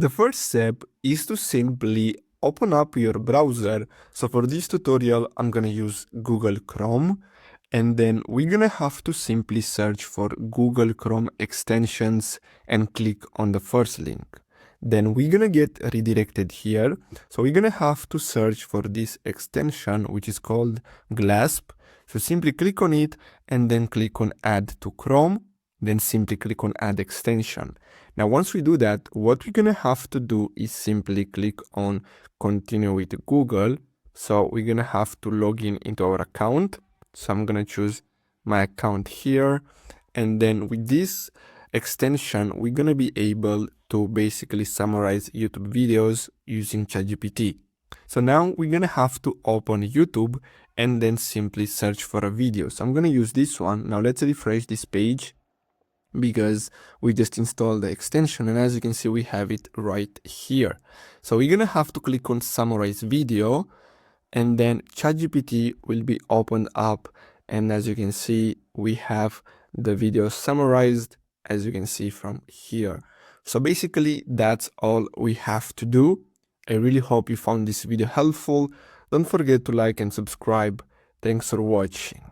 The first step is to simply open up your browser. So for this tutorial, I'm gonna use Google Chrome, and then we're gonna have to simply search for Google Chrome extensions and click on the first link. Then we're gonna get redirected here. So we're gonna have to search for this extension, which is called GLASP. So simply click on it and then click on Add to Chrome, then simply click on Add Extension. Now, once we do that, what we're gonna have to do is simply click on Continue with Google. So we're gonna have to log in into our account. So I'm gonna choose my account here. And then with this extension, we're gonna be able to basically summarize YouTube videos using ChatGPT. So now we're gonna have to open YouTube and then simply search for a video. So I'm gonna use this one. Now let's refresh this page, because we just installed the extension, and as you can see, we have it right here. So we're gonna have to click on summarize video, and then ChatGPT will be opened up, and as you can see, we have the video summarized, as you can see from here. So basically that's all we have to do. I really hope you found this video helpful. Don't forget to like and subscribe. Thanks for watching.